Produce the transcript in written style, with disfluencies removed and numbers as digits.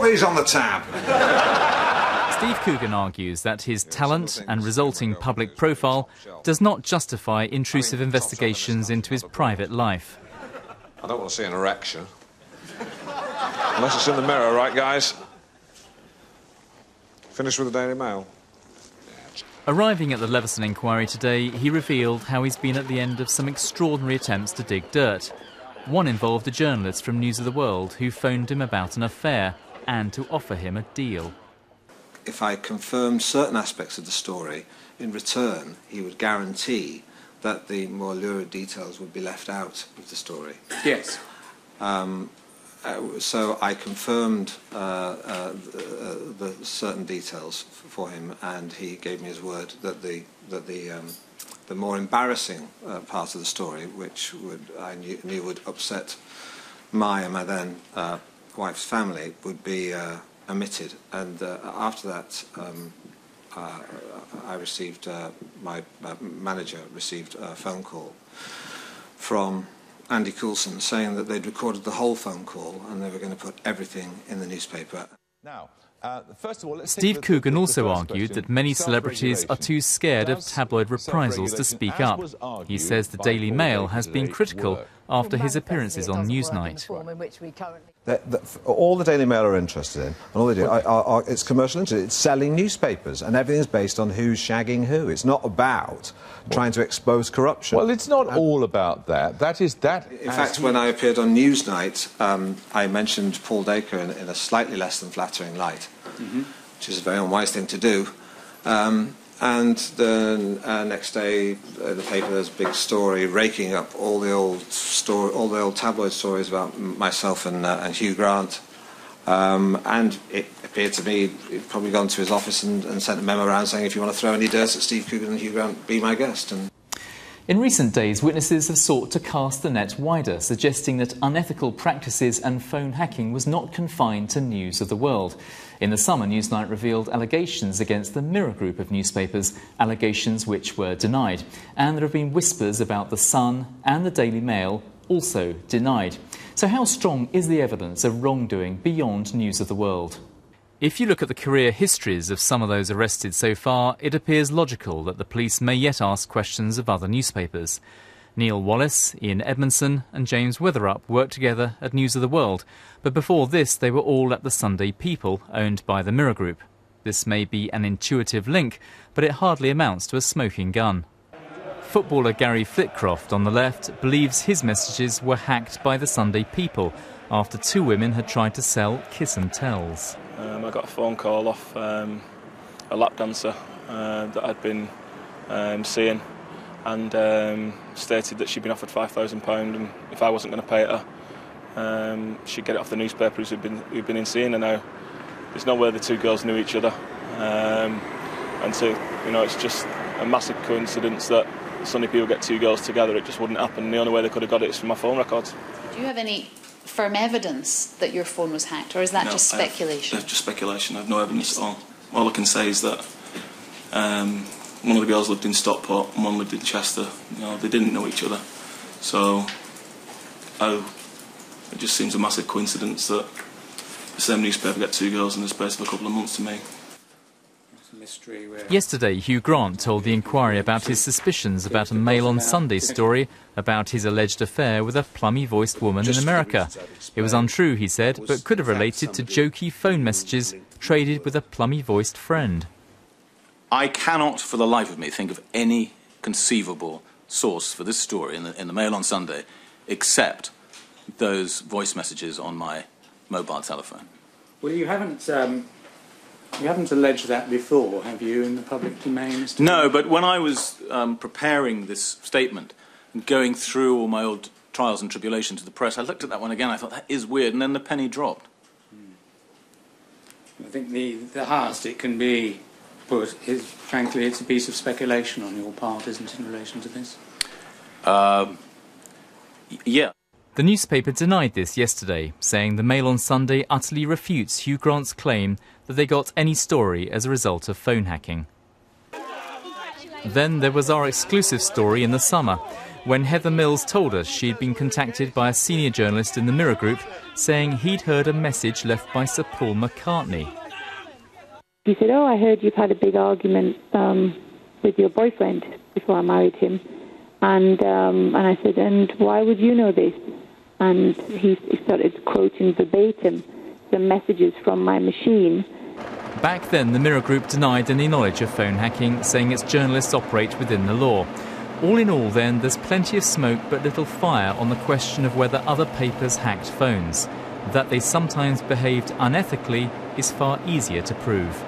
these on the tab. Steve Coogan argues that his talent and resulting public profile does not justify intrusive investigations into his private life. I don't want to see an erection. Unless it's in the mirror, right, guys? Finished with the Daily Mail. Arriving at the Leveson inquiry today, he revealed how he's been at the end of some extraordinary attempts to dig dirt. One involved a journalist from News of the World who phoned him about an affair and to offer him a deal. If I confirmed certain aspects of the story, in return he would guarantee that the more lurid details would be left out of the story. Yes. So I confirmed the certain details for him, and he gave me his word that the more embarrassing part of the story, which I knew would upset my and my then wife's family, would be omitted. And after that, I received my manager received a phone call from Andy Coulson saying that they'd recorded the whole phone call and they were going to put everything in the newspaper. Now, first of all, Steve Coogan also argued that many celebrities are too scared of tabloid reprisals to speak up. He says the Daily Mail has been critical after his appearances on Newsnight. All the Daily Mail are interested in, and all they do, it's commercial interest. It's selling newspapers, and everything's based on who's shagging who. It's not about trying to expose corruption. Well, it's not all about that. That is that. In fact, when I appeared on Newsnight, I mentioned Paul Dacre in a slightly less than flattering light, which is a very unwise thing to do. And the next day, the paper, there's a big story raking up all the old tabloid stories about myself and Hugh Grant. And it appeared to me he'd probably gone to his office and sent a memo around saying, if you want to throw any dirt at Steve Coogan and Hugh Grant, be my guest. In recent days, witnesses have sought to cast the net wider, suggesting that unethical practices and phone hacking was not confined to News of the World. In the summer, Newsnight revealed allegations against the Mirror group of newspapers, allegations which were denied. And there have been whispers about the Sun and the Daily Mail, also denied. So how strong is the evidence of wrongdoing beyond News of the World? If you look at the career histories of some of those arrested so far, it appears logical that the police may yet ask questions of other newspapers. Neil Wallace, Ian Edmondson and James Witherup worked together at News of the World, but before this they were all at the Sunday People, owned by the Mirror Group. This may be an intuitive link, but it hardly amounts to a smoking gun. Footballer Gary Flitcroft on the left believes his messages were hacked by the Sunday People after two women had tried to sell kiss and tells. I got a phone call off a lap dancer that I'd been seeing, and stated that she'd been offered £5,000, and if I wasn't going to pay her, she'd get it off the newspapers who'd been in seeing her. Now, there's no way the two girls knew each other, and so it's just a massive coincidence that Sunday People get two girls together. It just wouldn't happen. The only way they could have got it is from my phone records. Do you have any firm evidence that your phone was hacked, or is that just speculation? That's just speculation. I have no evidence at all. All I can say is that one of the girls lived in Stockport and one lived in Chester. They didn't know each other. So it just seems a massive coincidence that the same newspaper get two girls in the space of a couple of months to me. Yesterday, Hugh Grant told the inquiry about his suspicions about a Mail on Sunday story about his alleged affair with a plummy-voiced woman in America. It was untrue, he said, but could have related to jokey phone messages traded with a plummy-voiced friend. I cannot, for the life of me, think of any conceivable source for this story in the Mail on Sunday except those voice messages on my mobile telephone. Well, you haven't alleged that before, have you, in the public domain? No, but when I was preparing this statement and going through all my old trials and tribulations to the press, I looked at that one again. I thought, that is weird, and then the penny dropped. I think the highest it can be put is, frankly, it's a piece of speculation on your part, isn't it, in relation to this? Yeah. The newspaper denied this yesterday, saying the Mail on Sunday utterly refutes Hugh Grant's claim that they got any story as a result of phone hacking. Then there was our exclusive story in the summer, when Heather Mills told us she'd been contacted by a senior journalist in the Mirror Group saying he'd heard a message left by Sir Paul McCartney. He said, "Oh, I heard you've had a big argument with your boyfriend before I married him." And I said, "And why would you know this?" And he started quoting verbatim some messages from my machine. Back then, the Mirror Group denied any knowledge of phone hacking, saying its journalists operate within the law. All in all, then, there's plenty of smoke but little fire on the question of whether other papers hacked phones. That they sometimes behaved unethically is far easier to prove.